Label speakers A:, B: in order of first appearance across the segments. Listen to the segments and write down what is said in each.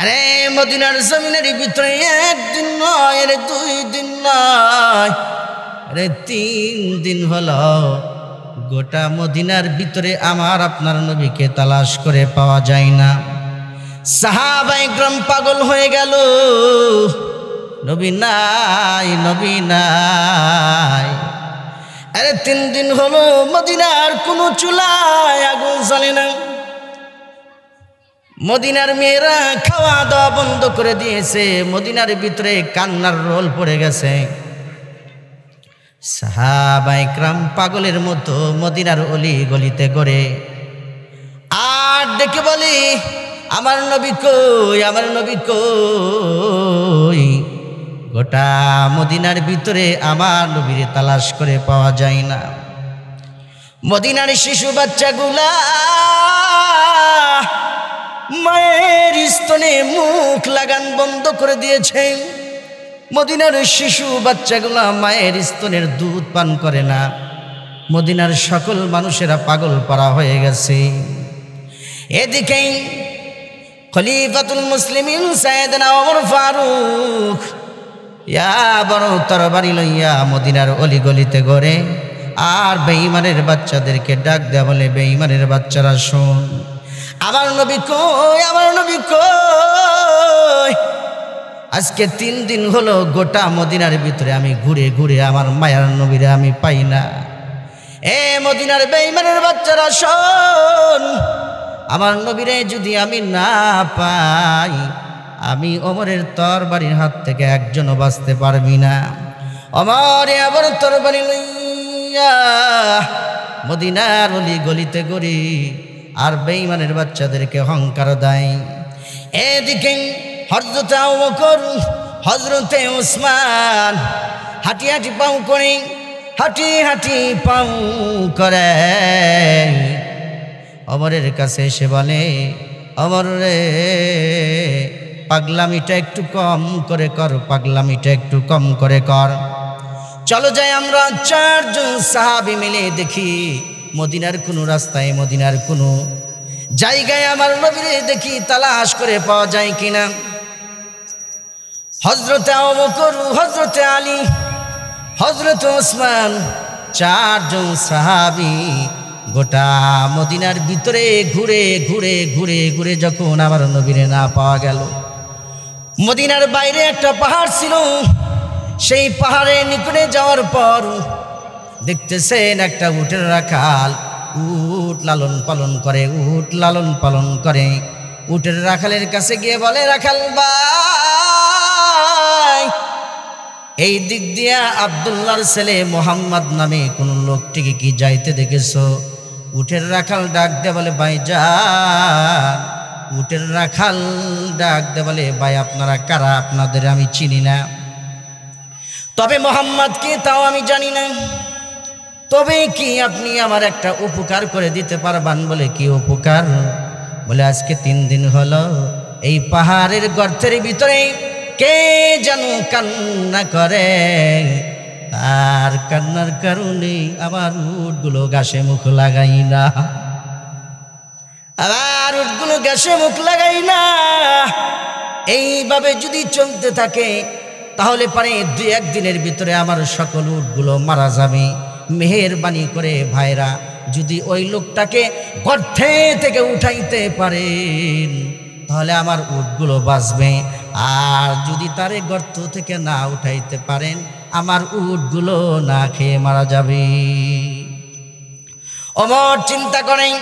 A: আরে মদিনার জমিনের ভিতরে একদিন নয়, আরে 2 দিন নয়, আরে 3 দিন হলো গোটা মদিনার ভিতরে আমার আপনার নবীকে তালাশ করে পাওয়া যায় না। সাহাবায়ে কেরাম পাগল হয়ে গেল, নবী নাই, নবী নাই। আরে 3 দিন হলো মদিনার কোনো চুলায় আগুন জ্বলে না, মদিনার মেয়েরা খাওয়া দাওয়া বন্ধ করে দিয়েছে, মদিনার ভিতরে কান্নার রোল পড়ে গেছে। সাহাবায়ে কেরাম পাগলের মতো মদিনার অলি গলিতে ঘোরে আর ডেকে বলে, আমার নবী কই, আমার নবী কই। গোটা মদিনার ভিতরে আমার নবীরে তালাশ করে পাওয়া যায় না। মদিনার শিশু বাচ্চাগুলা মায়ের স্তনে মুখ লাগান বন্ধ করে দিয়েছে। মদিনার শিশু বাচ্চাগুলা মায়ের স্তনের দুধ পান করে না। মদিনার সকল মানুষেরা পাগল পারা হয়ে গেছে। এদিকে খলিফাতুল মুসলিমিন সাইয়েদনা ওমর ফারুক বড় তরবারি লইয়া মদিনার অলিগলিতে ঘোরে আর বেঈমানের বাচ্চাদেরকে ডাক দেয়া বলে, বেঈমানের বাচ্চারা শোন, আমার নবী কই, আমার নবী কই। আজকে 3 দিন হলো গোটা মদিনার ভিতরে আমি ঘুরে ঘুরে আমার মায়ার নবীরে আমি পাই না। এ মদিনার বেঈমানের বাচ্চারা শোন, আমার নবীরে যদি আমি না পাই, আমি ওমরের তরবারির হাত থেকে একজনও বাঁচতে পারবি না। ওমর আবার তরবারি লইয়া মদিনার অলি গলিতে গড়ি আর বেঈমানের বাচ্চাদেরকে অহংকার দেয়। এদিকে হযরতে আবু বকর, হযরতে ওসমান হাঁটি হাঁটি পাও করে, হাঁটি হাঁটি পাও করে ওমরের কাছে এসে বলে, ওমর রে, পাগলামিটা একটু কম করে কর, পাগলামিটা একটু কম করে কর। চলো যাই আমরা 4 জন সাহাবী মিলে দেখি মদিনার কোনো রাস্তায়, মদিনার কোনো জায়গায় আমার নবীরে দেখি তালাশ করে পাওয়া যায় কিনা। হযরতে আবু বকর, হযরতে আলী, হযরতে ওসমান 4 জন সাহাবী গোটা মদিনার ভিতরে ঘুরে ঘুরে ঘুরে ঘুরে যখন আমার নবীরে না পাওয়া গেল, মদিনার বাইরে একটা পাহাড় ছিল, সেই পাহাড়ের নিকটে যাওয়ার পর দেখতেছেন একটা উটের রাখাল উট লালন পালন করে, উট লালন পালন করে। উটের রাখালের কাছে গিয়ে বলে, রাখাল ভাই, এই দিক দিয়া আব্দুল্লাহর ছেলে মোহাম্মদ নামে কোন লোকটিকে কি যাইতে দেখেছো? উটের রাখাল ডাক দে বলে, ভাই যান। উটের রাখাল ডাক দে বলে, ভাই আপনারা কারা? আপনাদের আমি চিনি না, তবে মোহাম্মদ কে তাও আমি জানি না, তবে কি আপনি আমার একটা উপকার করে দিতে পারবেন? বলে, কি উপকার? বলে, আজকে 3 দিন হলো এই পাহাড়ের গর্তের ভিতরে কে যেন কান্না করে, তার কান্নার কারণে আমার উটগুলো ঘাসে মুখ লাগাই না, আবার উটগুলো ঘাসে মুখ লাগাই না। এইভাবে যদি চলতে থাকে তাহলে পারে 2-1 দিনের ভিতরে আমার সকল উটগুলো মারা যাবে। মেহেরবানি করে ভাইরা যদি ওই লোকটাকে গর্তে থেকে উঠাইতে পারেন তাহলে আমার উটগুলো বাঁচবে, আর যদি তারে গর্ত থেকে না উঠাইতে পারেন আমার উটগুলো না খেয়ে মারা যাবে। ওমর চিন্তা করেন,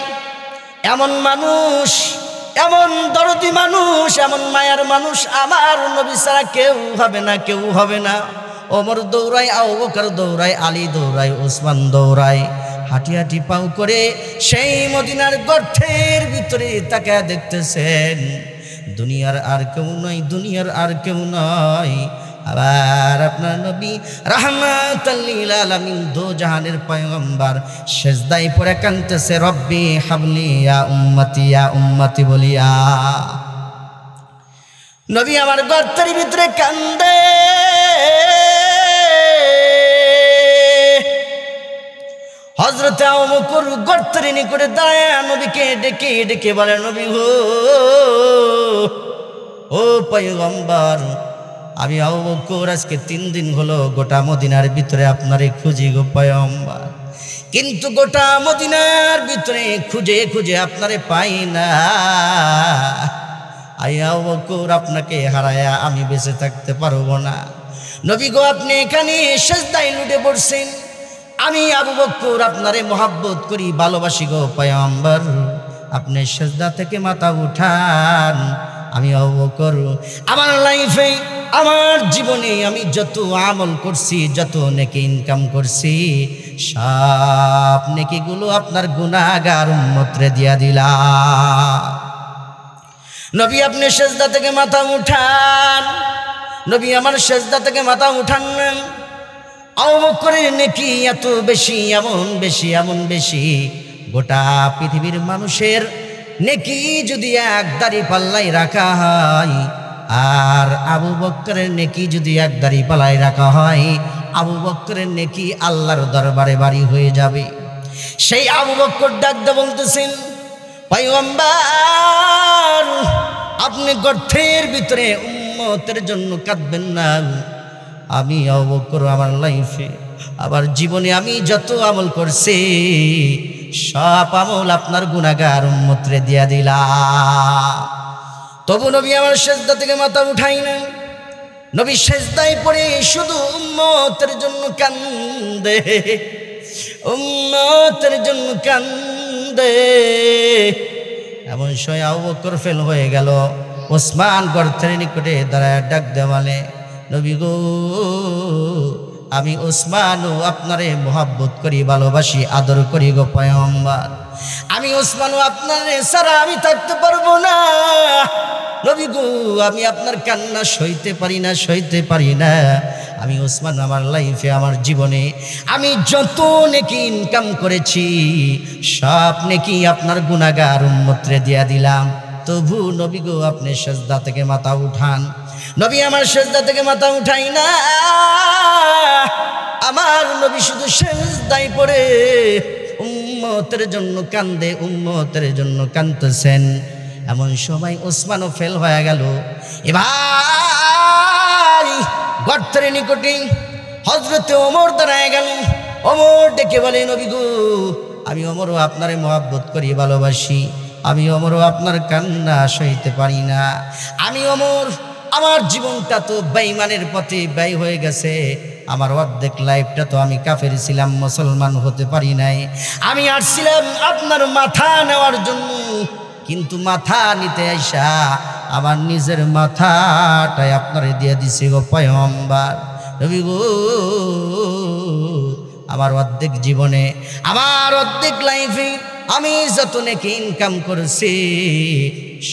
A: এমন মানুষ, এমন দরদি মানুষ, এমন মায়ার মানুষ আমার নবী ছাড়া কেউ হবে না, কেউ হবে না। ওমর দৌড়ায়, আবু বকর দৌড়ায়, আলী দৌড়ায়, ওসমান দৌড়ায়, হাঁটি হাঁটি পাও করে সেই মদিনার গর্তের ভিতরে তাকায় দেখতেছেন দুনিয়ার আর কেউ নয়, দুনিয়ার আর কেউ নয়, আবার আপনার নবী রাহমাতাল লিল আলামিন দো জাহানের পয়গম্বর সেজদায় পড়ে কাঁদতেছে, রব্বি হাবলি ইয়া উম্মতি বলিয়া। নবী আমার গর্তের ভিতরে কান্দে। হযরতে আবু বকর গর্তের নিকটে দাঁড়ায় নবীকে ডেকে ডেকে বলে, নবী গো, ও পয়গম্বর, আমি আবু বকর আজকে 3 দিন হলো গোটা মদিনার ভিতরে আপনারে খুঁজি গো পয়গম্বর, কিন্তু গোটা মদিনার ভিতরে খুঁজে খুঁজে আপনারে পাই না। আবু বকর, আপনাকে হারায়া আমি বেঁচে থাকতে পারবো না। নবী গো, আপনি এখানে সিজদায় লুটে পড়ছেন, আমি আবু বকর আপনারে মহব্বত করি, ভালোবাসি গো পয়গম্বর, আপনি সিজদা থেকে মাথা উঠান। আমি আবু বকর আমার লাইফে, আমার জীবনে আমি যত আমল করছি, যত নেকি ইনকাম করছি, সব নেকিগুলো আপনার গুনাহগার উম্মতরে দিয়া দিলাম। নবী, আপনি সিজদা থেকে মাথা উঠান। নবী আমার সিজদা থেকে মাথা উঠান। আবু বকরের নেকি এত বেশি, এমন বেশি, এমন বেশি, গোটা পৃথিবীর মানুষের নেকি যদি এক দাড়ি পাল্লাই রাখা হয়, আর আবু বকরের নেকি যদি এক দাড়ি পাল্লাই রাখা হয়, আবু বকরের নেকি আল্লাহর দরবারে বাড়ি হয়ে যাবে। সেই আবু বকর ডাক দিয়ে বলতেছেন, পয়গম্বর, আপনি গর্তের ভিতরে উম্মতের জন্য কাঁদবেন না। আমি আবু বকর আমার লাইফে, আমার জীবনে আমি যত আমল করছি, সব আমল আপনার গুনাহগার উম্মতরে দিয়া দিলাম। তবু নবী আমার সিজদা থেকে মাথা উঠাই না। নবী সিজদায় পড়ে শুধু উম্মতের জন্য কান্দে, উম্মতের জন্য কান্দে। এমন সময় আবু বকর ফেল হয়ে গেল। ওসমান গর্তের নিকটে দাঁড়ায় ডাক দেওয়ালে, নবী গো, আমি ওসমানও আপনারে মহব্বত করি, ভালোবাসি, আদর করি গো পয়গম্বর, আমি ওসমানও আপনারে ছাড়া আমি থাকতে পারবো না। নবী গো, আমি আপনার কান্না সইতে পারি না, সইতে পারি না। আমি ওসমান আমার লাইফে, আমার জীবনে আমি যত নেকি ইনকাম করেছি, সব নেকি আপনার গুনাহগার উম্মতরে দিয়া দিলাম। তবু নবী গো, আপনি সিজদা থেকে মাথা উঠান। নবী আমার সিজদা থেকে মাথা উঠাই না। আমার নবী শুধু সিজদায় পড়ে উম্মতের জন্য কান্দে, উম্মতের জন্য কাঁদতেছেন। এমন সময় ওসমানও ফেল হয়ে গেল। এবার গর্তের নিকটে হযরতে ওমর দাঁড়ায় গেল। ওমর ডেকে বলে, নবী গো, আমি ওমরও আপনারে মহব্বত করি, ভালোবাসি, আমি ওমরও আপনার কান্না সইতে পারি না। আমি ওমর, আমার জীবনটা তো বেঈমানের পথে ব্যয় হয়ে গেছে। আমার অর্ধেক লাইফটা তো আমি কাফের ছিলাম, মুসলমান হতে পারি নাই। আমি আসছিলাম আপনার মাথা নেওয়ার জন্য, কিন্তু মাথা নিতে আইসা আমার নিজের মাথাটাই আপনারে দিয়ে দিছি গো পয়গম্বর। নবী গো, আমার অর্ধেক জীবনে, আমার অর্ধেক লাইফে আমি যত নেকি ইনকাম করেছি,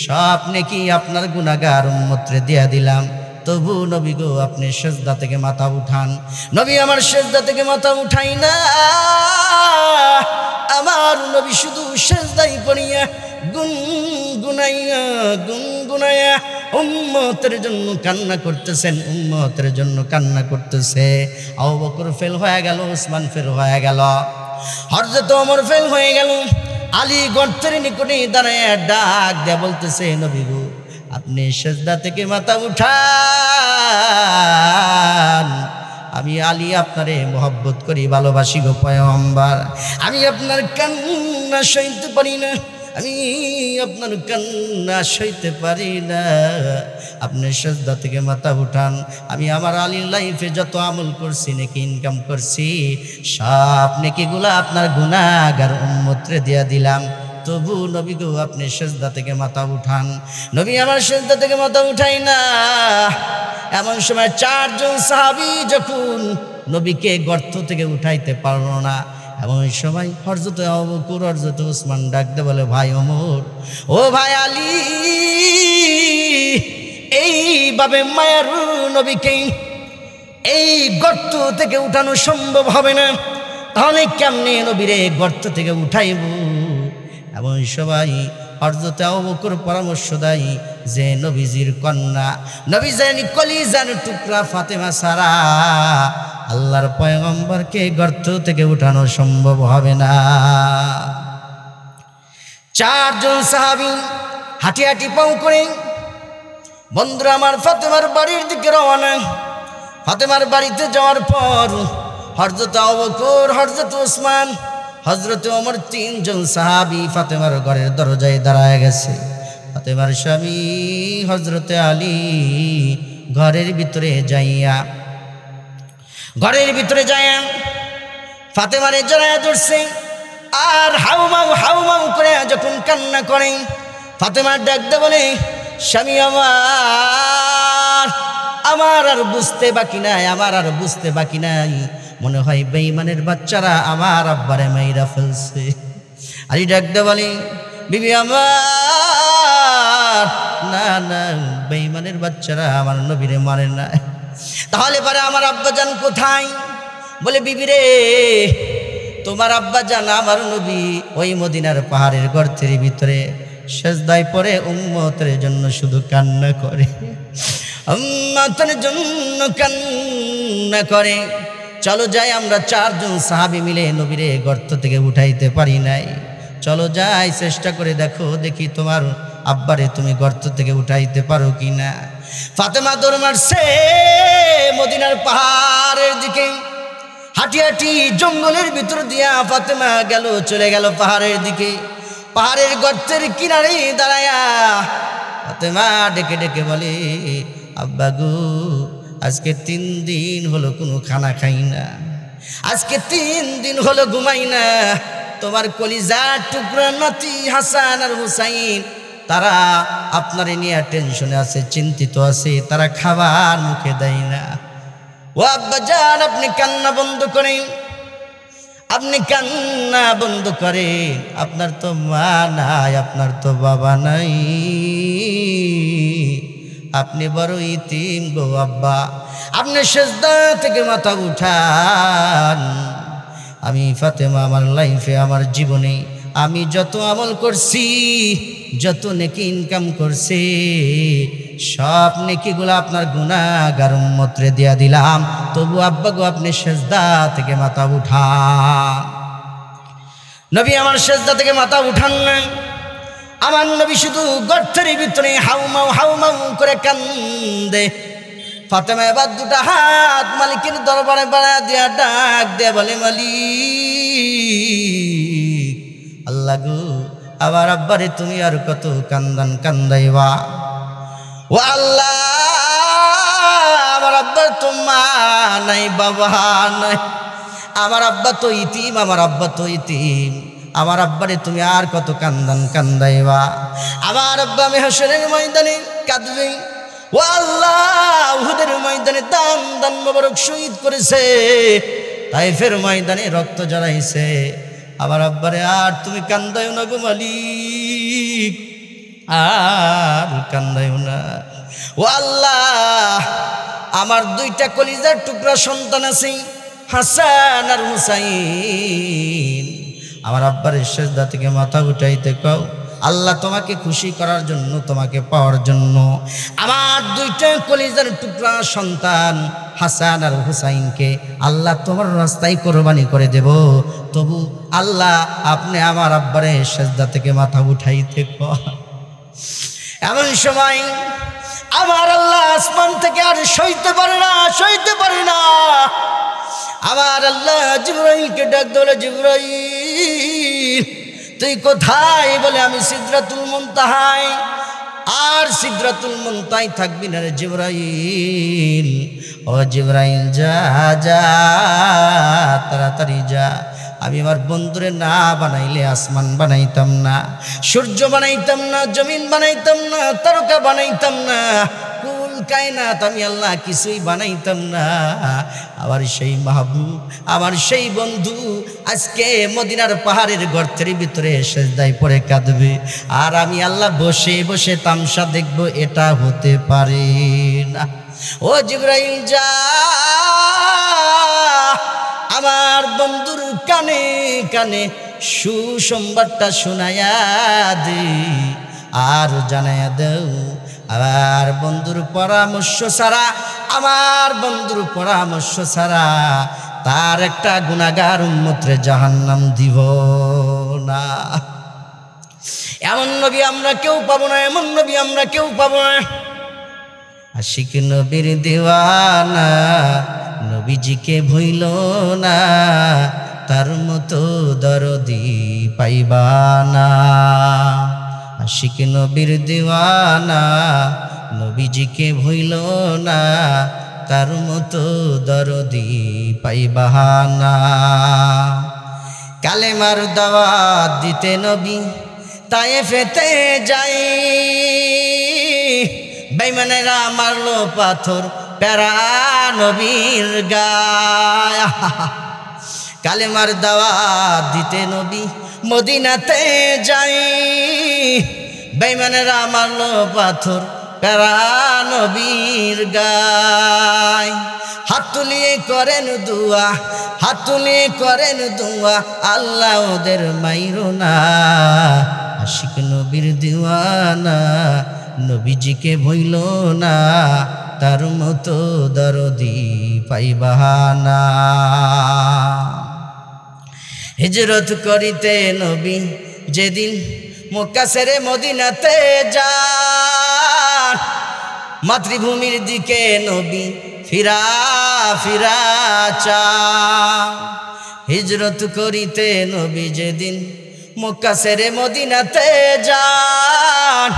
A: সব নেকি আপনার গুনাহগার উম্মতরে দিয়া দিলাম। তবু নবী গো, আপনি সিজদা থেকে মাথা উঠান। নবী আমার সিজদা থেকে মাথা উঠাই না। আমার নবী শুধু সিজদাই পড়িয়া গুনগুনাইয়া গুনগুনাইয়া উম্মতের জন্য কান্না করতেছেন, উম্মতের জন্য কান্না করতেছে। আবু বকর ফেল হয়ে গেল, ওসমান ফেল হয়ে গেল, হযরত ওমর ফেল হয়ে গেল। আলী গর্তের নিকটে দাঁড়ায় ডাক দেয়া বলতেছে, নবী গো, আপনি সিজদা থেকে মাথা উঠান। আমি আলী আপনারে মহব্বত করি, ভালোবাসি গো পয়গম্বর, আমি আপনার কান্না সইতে পারি না, আমি আপনার কান্না সইতে পারি না। আপনি সিজদা থেকে মাথা উঠান। আমি আমার আলীর লাইফে যত আমল করছি, নেকি ইনকাম করছি, সব নেকিগুলা আপনার গুনাহগার উম্মতরে দিয়া দিলাম। তবু নবী গো, আপনি সিজদা থেকে মাথা উঠান। নবী আমার সিজদা থেকে মাথা উঠাই না। এমন সময় 4 জন সাহাবী যখন নবীকে গর্ত থেকে উঠাইতে পারল না, এমন সময় হযরত আবু বকর, হযরত ওসমান ডাক দিয়ে বলে, ভাই ওমর, ও ভাই আলী, এইভাবে মায়ার নবীকে এই গর্ত থেকে উঠানো সম্ভব হবে না, তাহলে কেমনে নবীরে গর্ত থেকে উঠাইব? এমন সবাই হযরত আবু বকর পরামর্শ দেয় যে নবীজির কন্যা, নবীজির কলিজার টুকরা ফাতেমা সারা আল্লাহর পয়গম্বরকে গর্ত থেকে উঠানো সম্ভব হবে না। 4 জন সাহাবী হাঁটি হাঁটি পাও করে বন্ধুরা আমার, ফাতেমার বাড়ির দিকে রওনা। ফাতেমার বাড়িতে যাওয়ার পর হযরত আবু বকর, হযরত ওসমান, হযরত ওমর তিনজন সাহাবী ফাতেমার ঘরের দরজায় দাঁড়ায় গেছে। ফাতেমার স্বামী হযরত আলী ঘরের ভিতরে যাইয়া ফাতেমারে জড়াইয়া ধরছে আর হাউমাউ করে যখন কান্না করে, ফাতেমার ডাক দে বলে, স্বামী আমার আর বুঝতে বাকি নাই, মনে হয় বেঈমানের বাচ্চারা আমার আব্বারে মাইরা ফেলছে। আলী ডাক দে বলে, বিবি আমার, না বেঈমানের বাচ্চারা আমার নবীরে মারে না। তাহলে পরে আমার আব্বাজান কোথায়? বলে, বিবি রে, তোমার আব্বাজান আমার নবী ওই মদিনার পাহাড়ের গর্তের ভিতরে সেজদায় পড়ে উম্মতের জন্য শুধু কান্না করে, উম্মতের জন্য কান্না করে। চলো যাই, আমরা চারজন সাহাবী মিলে নবীরে গর্ত থেকে উঠাইতে পারি নাই, চলো যাই চেষ্টা করে দেখি তোমার আব্বারে তুমি গর্ত থেকে উঠাইতে পারো কি না। ফাতেমা দৌড় মারছে মদিনার পাহাড়ের দিকে, হাঁটি হাঁটি জঙ্গলের ভিতর দিয়া ফাতেমা চলে গেল পাহাড়ের দিকে। পাহাড়ের গর্তের কিনারে দাঁড়ায়া ফাতেমা ডেকে ডেকে বলে, আব্বা গো, আজকে 3 দিন হলো কোনো খানা খাই না, আজকে 3 দিন হলো ঘুমাই না। তোমার কলিজার টুকরা নাতি হাসান আর হুসাইন, তারা আপনারে নিয়ে টেনশনে আছে, চিন্তিত আছে, তারা খাবার মুখে দেয় না। ও আব্বাজান, আপনি কান্না বন্ধ করেন, আপনার তো মা নাই, আপনার তো বাবা নাই, আপনি বড় ইতিম গো আব্বা, আপনি সেজদা থেকে মাথা উঠান। আমি ফাতেমা আমার লাইফে, আমার জীবনে আমি যত আমল করছি, যত নেকি ইনকাম করছি, সব নেকিগুলো আপনার গুনাহগার উম্মতরে দিয়া দিলাম, তবু আব্বা গো আপনি সেজদা থেকে মাথা উঠান। নবী আমার সেজদা থেকে মাথা উঠান না, আমার নবী শুধু গর্তের ভিতরে হাউমাউ করে কান্দে। ফাতেমা এবার 2টা হাত মালিকের দরবারে বাড়ায় দিয়া ডাক দিয়ে বলে, মালিক, আল্লাহ গো, আবার আব্বারে তুমি আর কত কান্দাইবা। ও আল্লাহ, আমার আব্বার তো মা নাই, বাবা নাই, আমার আব্বা তো ইতিম, আমার আব্বারে তুমি আর কত কান্দাইবা। আমার আব্বা হাশরের ময়দানে কাঁদবে। ও আল্লাহ, উহুদের ময়দানে দান মোবারক শহীদ করেছে, তাইফের ময়দানে রক্ত ঝরাইছে, আমার আব্বারে আর তুমি কান্দাইও না গো মালিক, আর কান্দাইও না। ও আল্লাহ, আমার 2টা কলিজার টুকরা সন্তান আছে, হাসান আর হুসাইন, আমার আব্বারের সেজদা থেকে মাথা উঠাইতে কও। আল্লাহ তোমাকে খুশি করার জন্য, তোমাকে পাওয়ার জন্য আমার 2টা কলিজার টুকরা সন্তান হাসান আর হুসাইনকে আল্লাহ তোমার রাস্তায় কোরবানি করে দেব, তবু আল্লাহ আপনি আমার আব্বারের সেজদা থেকে মাথা উঠাইতে কও। এমন সময় আমার আল্লাহ আসমান থেকে আর সইতে পারে না, আমার আল্লাহ জিবরাইলকে ডাক দিল, জিবরাইল তুই কোথায়? বলে, আমি সিদরাতুল মুনতাহায়। আর সিদরাতুল মুনতাহায় থাকবি না রে জিবরাইল। ও জিবরাইল, যা তাড়াতাড়ি যা, আমি আমার বন্ধুরে না বানাইলে আসমান বানাইতাম না, সূর্য বানাইতাম না, জমিন বানাইতাম না, তারকা বানাইতাম না, কুল কায়নাত আমি আল্লাহ কিছুই বানাইতাম না। আমার সেই মাহবুব, আমার সেই বন্ধু আজকে মদিনার পাহাড়ের গর্তের ভিতরে সেজদায় পড়ে কাঁদবে, আর আমি আল্লাহ বসে বসে তামসা দেখবো, এটা হতে পারে না। ও জিবরাইল, যা আমার বন্ধুর কানে কানে সুসংবাদটা শোনায়া দে, আর জানায়া দেও আমার বন্ধুর পরামর্শ ছাড়া তার একটা গুনাহগার উম্মতরে জাহান্নাম দিব না। এমন নবী আমরা কেউ পাবো না, আশিক নবীর দিওয়ানা নবীজিকে ভুইল না, তার মতো দরদি পাইবানা। আশিক নবীর দিওয়ানা নবীজিকে ভুইল না, তার মতো দরদি পাইবানা। কালেমার দাওয়াত দিতে নবী তায়েফেতে যাই, বেঈমানেরা মারলো পাথর প্যারা নবীর গায়। কালেমার দাওয়াত দিতে নবী মদিনাতে যাই, বেঈমানেরা মারলো পাথর প্যারা নবীর গায়। হাত তুলিয়ে করেন দুয়া, হাত তুলিয়ে করেন দুয়া, আল্লাহ ওদের মাইরো না। আশিক নবীর দিওয়ানা নবীজিকে ভুইল না, তার মতো দরদি পাইবানা। হিজরত করিতে নবী যেদিন মক্কা ছেড়ে মদিনাতে যান, মাতৃভূমির দিকে নবী ফিরা ফিরা চান। হিজরত করিতে নবী যেদিন মক্কা ছেড়ে মদিনাতে যান,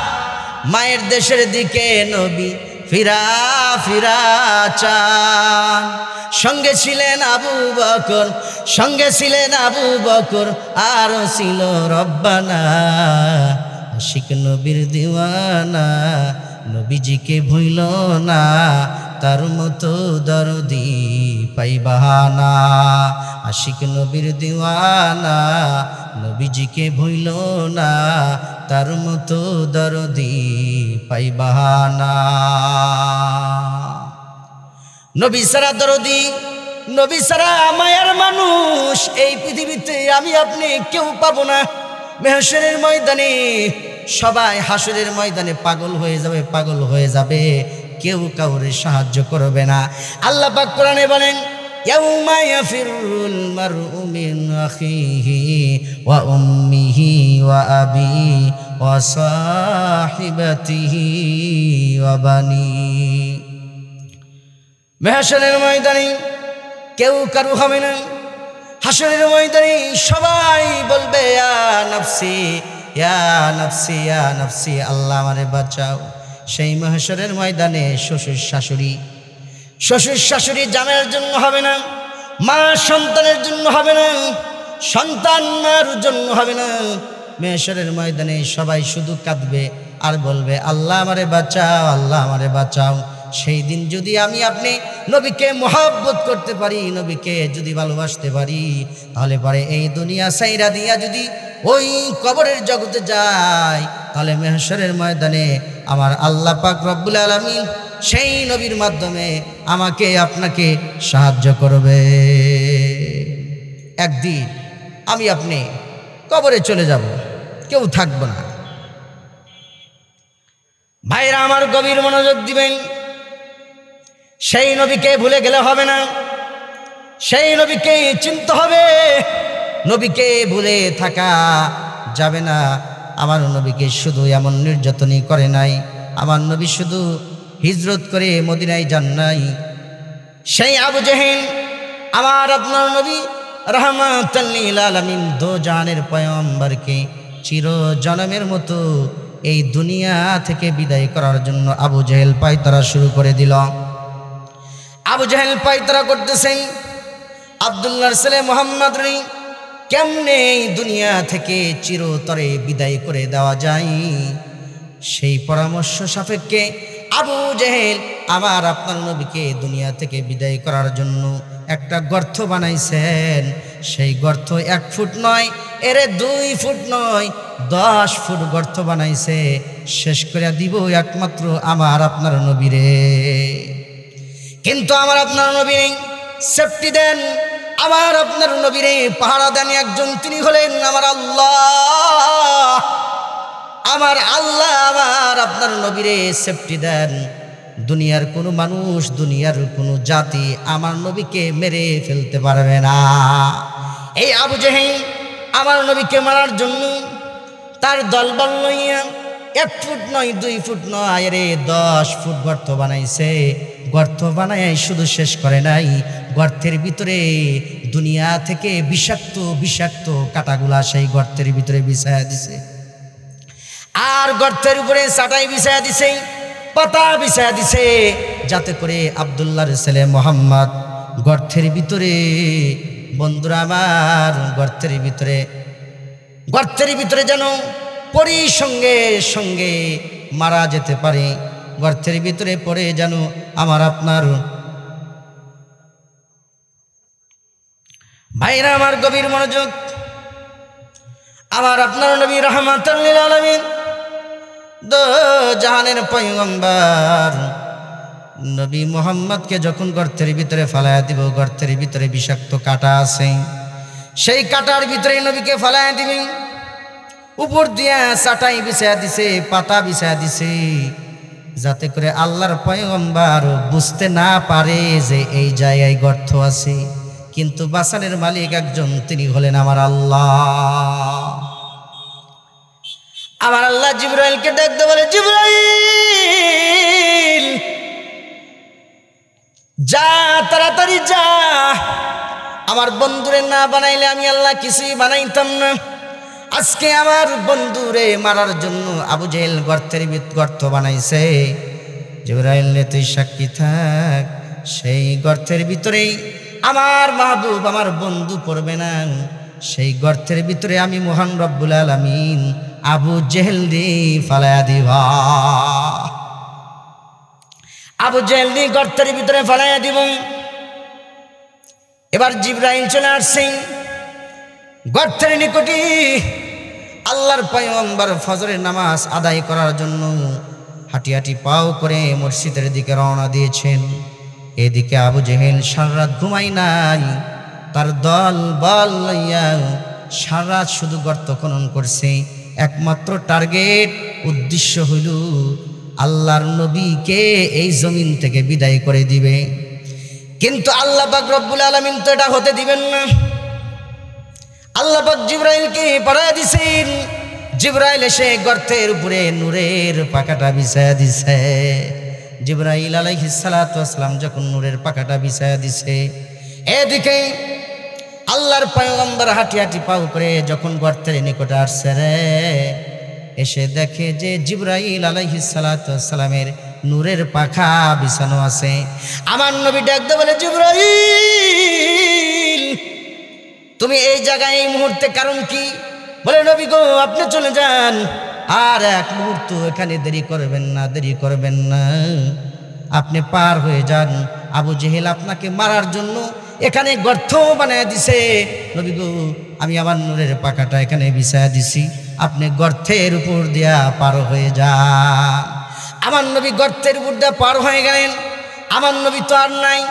A: মায়ের দেশের দিকে নবী ফিরা ফিরা চান। সঙ্গে ছিলেন আবু বকর, সঙ্গে ছিলেন আবু বকর, আরো ছিল রব্বানা। আশিক নবীর দিওয়ানা নবীজিকে ভুইল না, তার মতো দরদি পাইবানা। আশিক নবীর দিওয়ানা নবীজিকে ভুইল না, তার মতো দরদি পাইবানা। নবী সারা দরদি, নবী সারা মায়ার মানুষ এই পৃথিবীতে আমি আপনি কেউ পাবো না। মেহশরের ময়দানে সবাই, হাসরের ময়দানে পাগল হয়ে যাবে, পাগল হয়ে যাবে, কেউ কাউরে সাহায্য করবে না। আল্লাহ পাক কোরআনে বলেন, ইয়াউমা ইয়াফিরুল মারউ মিন আখিহি ওয়া উম্মিহি ওয়া আবি ওয়া সাহিবাতিহি ওয়া বানি। মেহশরের ময়দানে কেউ কারু হবে না। হাসরের ময়দানে সবাই বলবে ইয়া নাফসি ইয়া নাফসি ইয়া নাফসি, আল্লাহ আমারে বাঁচাও। সেই মেহশরের ময়দানে শ্বশুর শাশুড়ি, শ্বশুর শাশুড়ি জামাইয়ের জন্য হবে না, মা সন্তানের জন্য হবে না, সন্তান মার জন্য হবে না। মেহশরের ময়দানে সবাই শুধু কাঁদবে আর বলবে আল্লাহ আমারে বাঁচাও, আল্লাহ আমারে বাঁচাও। সেই দিন যদি আমি আপনি নবীকে মহব্বত করতে পারি, নবীকে যদি ভালোবাসতে পারি, তাহলে পরে এই দুনিয়া সাইরা দিয়া যদি ওই কবরের জগতে যায়, তাহলে মেহশরের ময়দানে আমার আল্লাহ পাক রব্বুল আলামিন সেই নবীর মাধ্যমে আমাকে আপনাকে সাহায্য করবে। একদিন আমি আপনি কবরে চলে যাব, কেউ থাকবো না। ভাইরা আমার গভীর মনোযোগ দিবেন, সেই নবীকে ভুলে গেলে হবে না, সেই নবীকে চিনতে হবে। নবীকে ভুলে থাকা যাবে না। আমার নবীকে শুধু এমন নির্যাতনই করে নাই, আমার নবী শুধু হিজরত করে মদিনায় যান নাই। সেই আবু জেহেল আমার আপনার নবী রাহমাতাল লিল আলামিন দো জাহানের পয়গম্বরকে চির জনমের মতো এই দুনিয়া থেকে বিদায় করার জন্য আবু জেহেল পায়তারা শুরু করে দিল। আবু জেহেল পায়তারা করতেছেন আব্দুল্লাহর ছেলে মুহাম্মদ রে কেমনে এই দুনিয়া থেকে চিরতরে বিদায় করে দেওয়া যায়। সেই পরামর্শ সাপেক্ষে আবু জেহেল আমার আপনার নবীকে দুনিয়া থেকে বিদায় করার জন্য একটা গর্ত বানাইছেন। সেই গর্ত 1 ফুট নয়, এরে 2 ফুট নয়, 10 ফুট গর্ত বানাইছে। শেষ করে দিব একমাত্র আমার আপনার নবীরে। কিন্তু আমার আপনার নবী সেফটি দেন, আমার আপনার নবীরে পাহারা দেন একজন, তিনি হলেন আমার আল্লাহ। আমার আল্লাহ আমার আপনার নবীরে সেফটি দেন। দুনিয়ার কোনো মানুষ, দুনিয়ার কোনো জাতি আমার নবীকে মেরে ফেলতে পারবে না। এই আবু জেহেল আমার নবীকে মারার জন্য তার দলবল লইয়া 1 ফুট নয় 2 ফুট নয়, রে 10 ফুট গর্ত বানাইছে। গর্ত বানায় শুধু শেষ করে নাই, গর্তের ভিতরে দুনিয়া থেকে বিষাক্ত বিষাক্ত কাঁটাগুলা সেই গর্তের ভিতরে বিছায়া দিছে। আর গর্তের উপরে চাটাই বিছায়া দিছে, পাতা বিছায়া দিছে, যাতে করে আব্দুল্লাহর ছেলে মোহাম্মদ গর্তের ভিতরে, বন্ধুরা আমার, গর্তের ভিতরে যেন পরীর সঙ্গে সঙ্গে মারা যেতে পারে। গর্তের ভিতরে পড়ে যেন আমার আপনার ভাইরা আমার গভীর মনোযোগ, আমার আপনার নবী রাহমাতুল লিল আলামিন দো জাহানের পয়গম্বর নবী মুহাম্মদকে যখন গর্তের ভিতরে ফালায়া দিব, গর্তের ভিতরে বিষাক্ত কাঁটা আছে, সেই কাঁটার ভিতরে নবীকে ফালায়া দিবেন। উপর দিয়া চাটাই বিছায়া দিছে, পাতা বিছায়া দিছে, যাতে করে আল্লাহর পয়গম্বর বুঝতে না পারে যে এই জায়গায় গর্ত আছে। কিন্তু বাসানের মালিক একজন, তিনি হলেন আমার আল্লাহ। আমার আল্লাহ জিবরাইলকে ডাকতে বলে, জিবরাইল যা, তাড়াতাড়ি যা, আমার বন্ধুরে না বানাইলে আমি আল্লাহ কিছুই বানাইতাম না। আজকে আমার বন্ধুরে মারার জন্য আবু জেহেল গর্ত বানাইছে। জিবরাইল নে তুই সাক্ষী থাক, সেই গর্তের ভিতরেই আমার মাহবুব, আমার বন্ধু পড়বে না। সেই গর্তের ভিতরে আমি মহান রব্বুল আলামিন আবু জেহেল দি ফালায়া দিবা। আবু জেহেল দি গর্তের ভিতরে ফালায়া দিব। এবার জিবরাইল চলে আসছে গর্তের নিকটে। আল্লাহর পয়গম্বর ফজরের নামাজ আদায় করার জন্য হাঁটি হাঁটি পাও করে মসজিদের দিকে রওনা দিয়েছেন। এদিকে আবু জেহেল সারা রাত ঘুমাই নাই, তার দল বল লইয়া সারা রাত শুধু গর্ত খনন করছে। একমাত্র টার্গেট, উদ্দেশ্য হইল আল্লাহর নবীকে এই জমিন থেকে বিদায় করে দিবে। কিন্তু আল্লাহ পাক রব্বুল আলামিন তো এটা হতে দিবেন না। আল্লাহ পাক জিবরাইলকে পাঠায় দিছেন। জিবরাইল এসে গর্তের উপরে নূরের পাকাটা বিছায়া দিছে। জিবরাইল আলাইহিস সালাতু ওয়াস সালাম যখন নূরের পাকাটা বিছায়া দিছে, এদিকে আল্লাহর পয়গম্বর হাঁটি হাঁটি পাও করে যখন গর্তের নিকটে আসছে রে, এসে দেখে যে জিবরাইল আলাইহিস সালাতু ওয়াস সালামের নূরের পাখা বিছানো আছে। আমার নবী ডাকতে বলে, জিবরাইল তুমি এই জায়গায় এই মুহূর্তে কারণ কি? বলে, নবী গো আপনি চলে যান, আর এক মুহূর্ত এখানে দেরি করবেন না, আপনি পার হয়ে যান। আবু জেহেল আপনাকে মারার জন্য এখানে গর্ত বানায় দিছে। নবী গো আমি আমার নূরের পাখাটা এখানে বিছায়া দিছি, আপনি গর্তের উপর দিয়া পার হয়ে যান। আমার নবী গর্তের উপর দিয়া পার হয়ে গেলেন। আমার নবী তো আর নাই।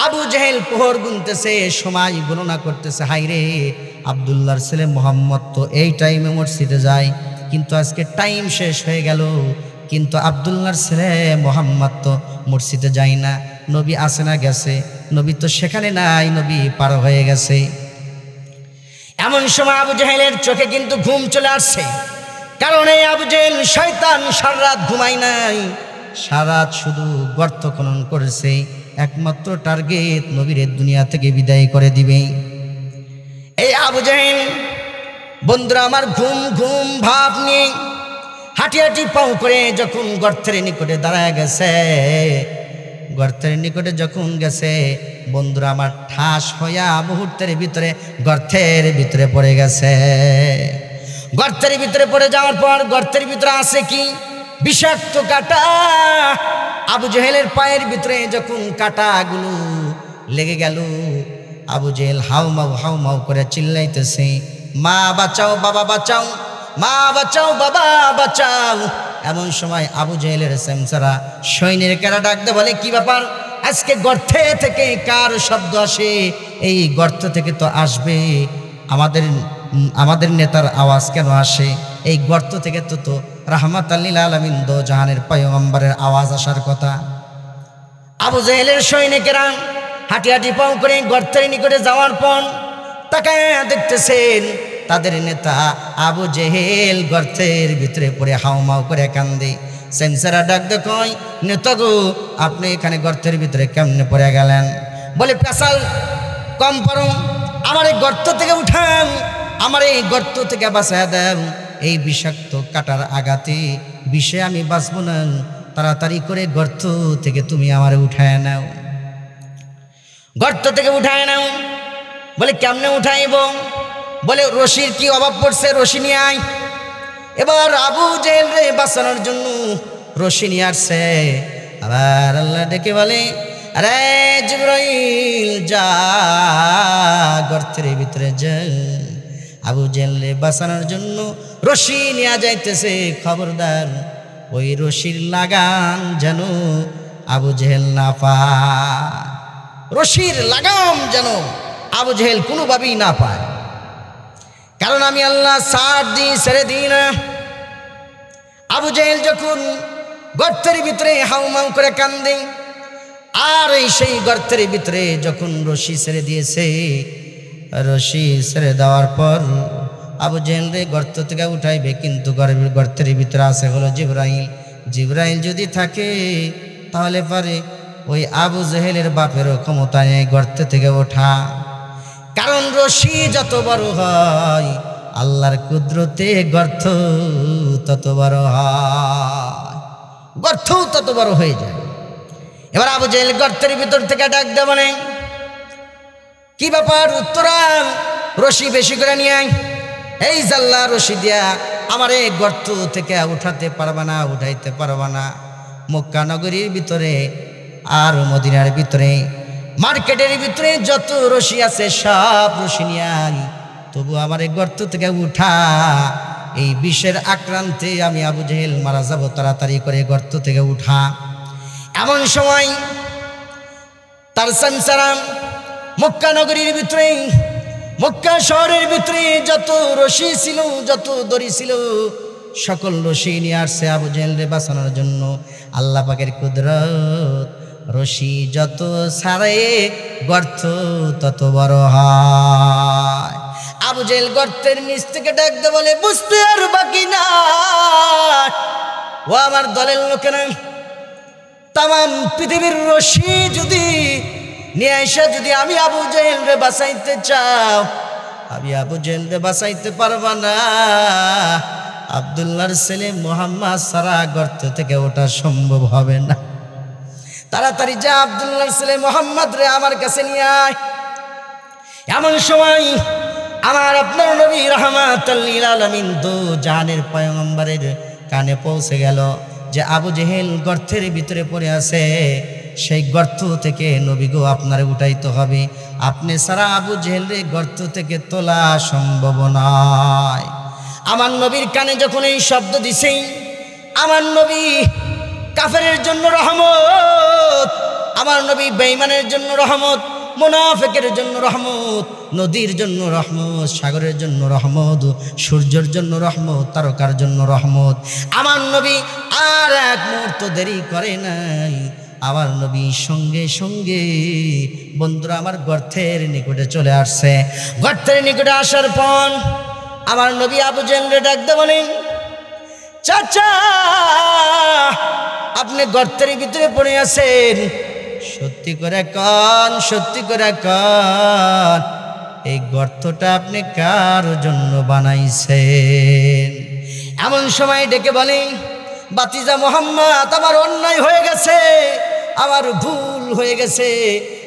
A: আবু জেহেল প্রহর গুনতেছে, সময় গণনা করতেছে, হাইরে আব্দুল্লাহর ছেলে মোহাম্মদ তো এই টাইমে মসজিদে যায়, কিন্তু আজকে টাইম শেষ হয়ে গেল, কিন্তু আব্দুল্লাহর ছেলে মোহাম্মদ তো মসজিদে যায় না। নবী আসে না গেছে? নবী তো সেখানে নাই, নবী পার হয়ে গেছে। এমন সময় আবু জেহেলের চোখে কিন্তু ঘুম চলে আসছে, কারণ এই আবু জেহেল শয়তান সারা রাত ঘুমায় নাই, সারা রাত শুধু গর্ত খনন করেছে। একমাত্র টার্গেট নবীর দুনিয়া থেকে বিদায় করে দিবে। এই আবু জেহেল বন্ধুরা আমার ঘুম ঘুম ভাব নিয়ে হাঁটি হাঁটি পাও করে যখন গর্তের নিকটে দাঁড়ায় গেছে, গর্তের নিকটে যখন গেছে বন্ধুরা আমার ঠাস হইয়া মুহূর্তের ভিতরে গর্তের ভিতরে পড়ে গেছে। গর্তের ভিতরে পড়ে যাওয়ার পর গর্তের ভিতরে আছে কি? বিষাক্ত কাঁটা। আবু জেহেলের পায়ের ভিতরে যখন কাঁটাগুলো লেগে গেল, আবু জেহেল হাউমাউ করে চিল্লাইতেছে, মা বাঁচাও, বাবা বাঁচাও, মা বাঁচাও, বাবা বাঁচাও। এমন সময় আবু জেহেলের সেমসারা সৈন্যেরা ডাকতে বলে, কি ব্যাপার, আজকে গর্তে থেকে কার শব্দ আসে? এই গর্ত থেকে তো আসবে আমাদের নেতার আওয়াজ কেন আসে? এই গর্ত থেকে তো রাহমাতাল লিল আলামিন দো জাহানের পয়গম্বরের আওয়াজ আসার কথা। আবু জেহেলের সৈনিকেরা হাঁটি হাঁটি পাও করে গর্তের নিকটে যাওয়ার পর তাকায় দেখতেছেন তাদের নেতা আবু জেহেল গর্তের ভিতরে পড়ে হাউমাউ করে কান্দে। সেন্সারা ডাক দে কয়, নেতা গো আপনি এখানে গর্তের ভিতরে কেমনে পড়ে গেলেন? বলে পেশাল কম পারো, আমার এই গর্ত থেকে উঠান, আমার এই গর্ত থেকে বাঁচায় দেন, এই বিষাক্ত কাটার আঘাতে বিষে আমি বাঁচব না, তাড়াতাড়ি করে গর্ত থেকে তুমি আমার উঠায় নাও, গর্ত থেকে উঠায় নাও। বলে কেমনে উঠাইব? বলে রশির কি অভাব পড়ছে, রশি নিয়ে আয়। এবার আবু জেহেল রে বাঁচানোর জন্য রশি নিয়ে আসছে। আবার আল্লাহ ডেকে বলে, আরে জিবরাইল যা গর্তের ভিতরে যা, আবু জেহেল রে বাঁচানোর জন্য রশি নিয়ে যাইতেছে, খবরদার ওই রশির লাগাম যেন আবু জেহেল না পায়, রশির লাগাম যেন আবু জেহেল কোনোভাবেই না পায়। কারণ আমি আল্লাহ সাথ দিই, ছেড়ে দিই না। আবু জেহেল যখন গর্তের ভিতরে হাউমাউ করে কান্দে, আর এই সেই গর্তের ভিতরে যখন রশি ছেড়ে দিয়েছে, রশি ছেড়ে দেওয়ার পর আবু জেহেল রে গর্ত থেকে উঠাইবে, কিন্তু গর্তের ভিতরে আছে হলো জিবরাইল। জিবরাইল যদি থাকে তাহলে পারে ওই আবু জেহেলের বাপেরও ক্ষমতা নেই গর্ত থেকে ওঠা। কারণ রশি যত বড় হয় আল্লাহর কুদরতে গর্ত তত বড় হয়, গর্ত তত বড় হয়ে যায়। এবার আবু জেহেল গর্তের ভিতর থেকে ডাক দেয়, বলে কি ব্যাপার উত্তরাল, রশি বেশি করে নিয়ে আয়, এই জাল্লা রশি দিয়া আমার এই গর্ত থেকে উঠাতে পারবা না, উঠাইতে পারবা না। মক্কা নগরীর ভিতরে আর মদিনার ভিতরে মার্কেটের ভিতরে যত রশি আছে সব রশি নিয়ে আই, তবু আমার এই গর্ত থেকে উঠা, এই বিষের আক্রান্তে আমি আবু জেহেল মারা যাব, তাড়াতাড়ি করে গর্ত থেকে উঠা। এমন সময় তার সংসারাম মক্কা নগরীর ভিতরে, মক্কা শহরের ভিতরে যত রশি ছিল, যত দড়ি ছিল, সকল রশি নিয়ে আসছে আবু জেহেল রে বাঁচানোর জন্য। আল্লাহ পাকের কুদরত, রশি যত ছাড়ে গর্ত তত বড় হয়। আবু জেহেল গর্তের নিচ থেকে ডাক দে, বলে বুঝতে আর বাকি না ও আমার দলের লোকেরা, তাম পৃথিবীর রশি যদি নিয়ে আসা যদি আমি আবু জেহেল রে বাঁচাইতে চাও, আমি আবু জেহেল রে বাঁচাইতে পারবা না। আব্দুল্লাহর ছেলে মুহাম্মদ সারা গর্ত থেকে ওঠা সম্ভব হবে না। তাড়াতাড়ি যা আব্দুল্লাহর ছেলে মুহাম্মদ রে আমার কাছে নিয়ে আয়। এমন সময় আমার আপনার নবী রাহমাতাল লিল আলামিন দো জাহানের পয়গম্বরের কানে পৌঁছে গেল যে আবু জেহেল গর্তের ভিতরে পড়ে আছে, সেই গর্ত থেকে নবী গো আপনারে উঠাইতে হবে, আপনি সারা আবু জেহেল রে গর্ত থেকে তোলা সম্ভব নয়। আমার নবীর কানে যখন এই শব্দ দিছেই, আমার নবী কাফেরের জন্য রহমত, আমার নবী বেঈমানের জন্য রহমত, মুনাফিকের জন্য রহমত, নদীর জন্য রহমত, সাগরের জন্য রহমত, সূর্যের জন্য রহমত, তারকার জন্য রহমত। আমার নবী আর এক মুহূর্ত দেরি করে নাই, আমার নবী সঙ্গে সঙ্গে বন্ধুরা আমার গর্তের নিকটে চলে আসছে। গর্তের নিকটে আসার পর আমার নবী আবু জেহেলকে ডাক দিয়ে বলেন, চাচা আপনি গর্তের ভিতরে পড়ে আছেন, সত্যি করে কন, সত্যি করে কন, এই গর্তটা আপনি কার জন্য বানাইছেন? এমন সময় ডেকে বলেন, বাতিজা মুহাম্মদ আমার অন্যায় হয়ে গেছে, আমার ভুল হয়ে গেছে,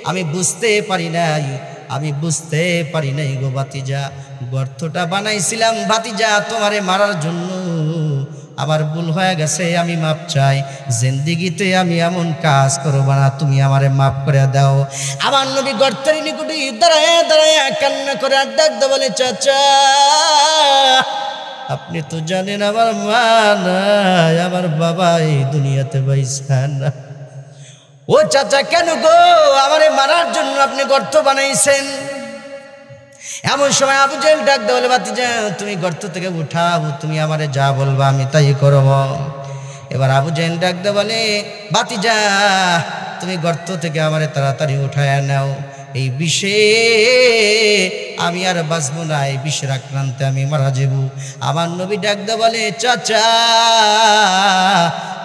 A: আমি বুঝতে পারি নাই, আমি বুঝতে পারি নাই গো বাতিজা, গর্তটা বানাইছিলাম ভাতিজা তোমারে মারার জন্য, আমার ভুল হয়ে গেছে, আমি মাপ চাই, জিন্দিগিতে আমি এমন কাজ করব না, তুমি আমারে মাফ করে দাও। আমার নবী গর্তের নিকটে দাঁড়ায় দাঁড়ায় কান্না করে আর ডাক দে বলে, চাচা আপনি তো জানেন আমার মা নাই, আমার বাবা এই দুনিয়াতে বাইসা না। ও চাচা কেন গো আমারে মারার জন্য আপনি গর্ত বানাইছেন? এমন সময় আবু জেহেল ডাক দে বলে, ভাতিজা তুমি গর্ত থেকে উঠাও, তুমি আমারে যা বলবা আমি তাই করব। এবার আবু জেহেল ডাক দে বলে, ভাতিজা তুমি গর্ত থেকে আমারে তাড়াতাড়ি উঠায় নাও। এই বিষে আমি আর বাঁচবো না, এই বিষের আক্রান্তে আমি মারা যাব। আমার নবী ডাক দিয়ে বলে, চাচা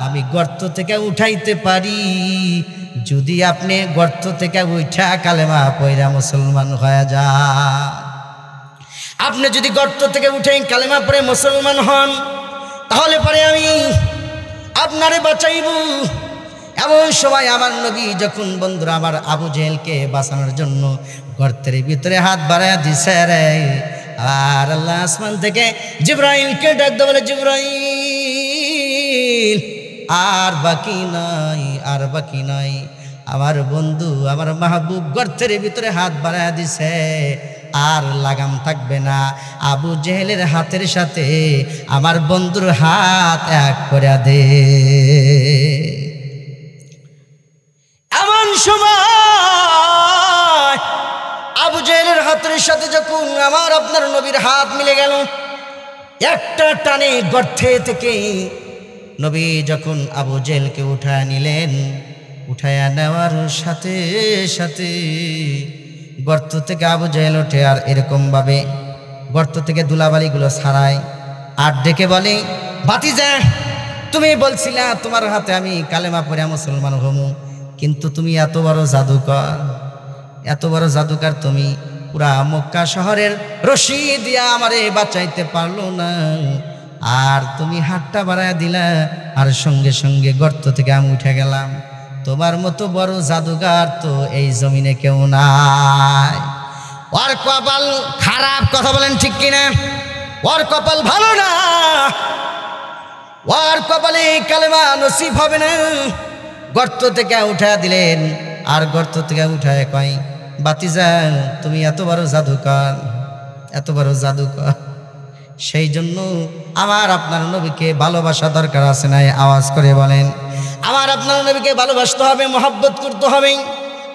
A: আমি গর্ত থেকে উঠাইতে পারি, যদি আপনি গর্ত থেকে উঠা কালেমা পয়রা মুসলমান হয়ে যান। আপনি যদি গর্ত থেকে উঠে কালেমা পড়ে মুসলমান হন, তাহলে পরে আমি আপনারে বাঁচাইব। এমন সময় আমার নবী যখন বন্ধুরা আমার আবু জেহেলকে বাঁচানোর জন্য গর্তের ভিতরে হাত বাড়ায় দিছে রে, আর আল্লাহ আসমান থেকে জিবরাইলকে ডাক দিয়ে বলে, জিবরাইল আর বাকি নাই, আর বাকি নাই, আমার বন্ধু আমার মাহবুব গর্তের ভিতরে হাত বাড়ায় দিছে, আর লাগাম থাকবে না। আবু জেহেলের হাতের সাথে আমার বন্ধুর হাত এক করে দে। এমন সময় আবু জেহেলের হাতের সাথে যখন আমার আপনার নবীর হাত মিলে গেল, একটা টানে গর্তে থেকে নবী যখন আবু জেহেলকে উঠায় নিলেন, উঠায়া নেওয়ার সাথে সাথে গর্ত থেকে আবু জেহেল ওঠে, আর এরকম ভাবে গর্ত থেকে ধুলাবালিগুলো ছাড়ায়, আর ডেকে বলে, ভাতিজা তুমি বলছিলা তোমার হাতে আমি কালেমা পড়ে মুসলমান হমু, কিন্তু তুমি এত বড় জাদুকর, এত বড় জাদুকর, তুমি পুরা মক্কা শহরের রশি দিয়া আমারে বাঁচাইতে পারলো না, আর তুমি হাতটা বাড়ায় দিলা, আর সঙ্গে সঙ্গে গর্ত থেকে আমি উঠে গেলাম। তোমার মতো বড় জাদুগার তো এই জমিনে কেউ নাই। ওর কপাল খারাপ, কথা বলেন ঠিক কিনা? ওর কপাল ভালো না, ওর কপালে কালেমা নসিব হবে না। গর্ত থেকে উঠা দিলেন, আর গর্ত থেকে উঠায় কয়, বাতিজা তুমি এত বড় জাদুকর, এত বড় জাদুকর, সেই জন্য আমার আপনার নবীকে ভালোবাসা দরকার আছে না? আওয়াজ করে বলেন, আমার আপনার নবীকে ভালোবাসতে হবে, মহব্বত করতে হবে।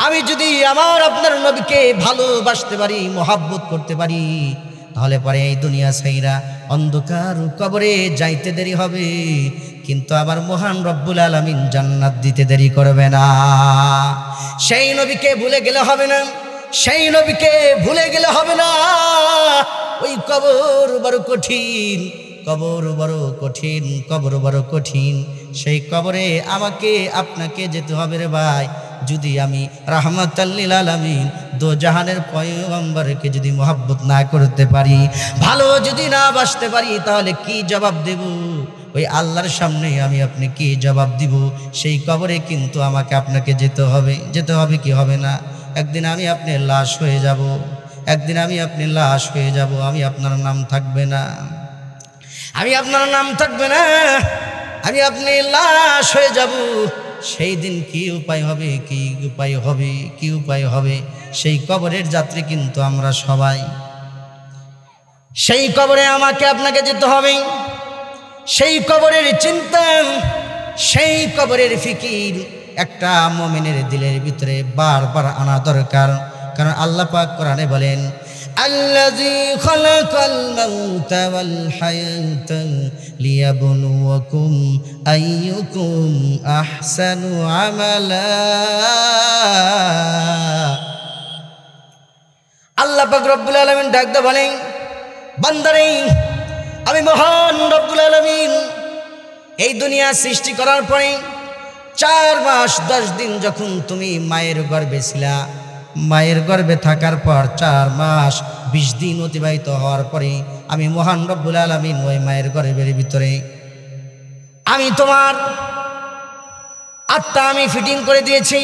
A: আমি যদি আমার আপনার নবীকে ভালোবাসতে পারি, মহব্বত করতে পারি, তাহলে পরে এই দুনিয়া ছাইরা অন্ধকার কবরে যাইতে দেরি হবে, কিন্তু আমার মহান রব্বুল আলামিন জান্নাত দিতে দেরি করবে না। সেই নবীকে ভুলে গেলে হবে না, সেই নবীকে ভুলে গেলে হবে না। ওই কবর বড় কঠিন, কবর বড় কঠিন, কবর বড় কঠিন। সেই কবরে আমাকে আপনাকে যেতে হবে রে ভাই। যদি আমি রাহমাতাল লিল আলামিন দো জাহানের পয়গম্বরকে যদি মহব্বত না করতে পারি, ভালো যদি না বাসতে পারি, তাহলে কি জবাব দেব ওই আল্লাহর সামনে? আমি আপনি কি জবাব দিব? সেই কবরে কিন্তু আমাকে আপনাকে যেতে হবে। যেতে হবে কি হবে না? একদিন আমি আপনি লাশ হয়ে যাব, একদিন আমি আপনি লাশ হয়ে যাব। আমি আপনার নাম থাকবে না, আমি আপনার নাম থাকবে না, আমি আপনি লাশ হয়ে যাব। সেই দিন কি উপায় হবে, কি উপায় হবে, কি উপায় হবে? সেই কবরের যাত্রী কিন্তু আমরা সবাই। সেই কবরে আমাকে আপনাকে যেতে হবে। সেই কবরের চিন্তা, সেই কবরের ফিকির একটা মুমিনের দিলের ভিতরে বারবার আনা দরকার। কারণ আল্লাহ পাক কোরআনে বলেন, আল্লাযী খালাকাল মাউতা ওয়াল হায়াতা লিয়াবলুয়াকুম আইয়ুকুম আহসানু আমালা। আল্লাহ পাক রব্বুল আলামিন ডাক দিয়ে বলেন, বান্দারে আমি মহান রব্বুল আলামিন এই দুনিয়া সৃষ্টি করার পরে 4 মাস 10 দিন যখন তুমি মায়ের গর্ভে ছিলা, মায়ের গর্ভে থাকার পর 4 মাস 20 দিন অতিবাহিত হওয়ার পরে আমি মহান রব্বুল আলামিন ওই মায়ের গর্ভের ভিতরে আমি তোমার আত্মা আমি ফিটিং করে দিয়েছি।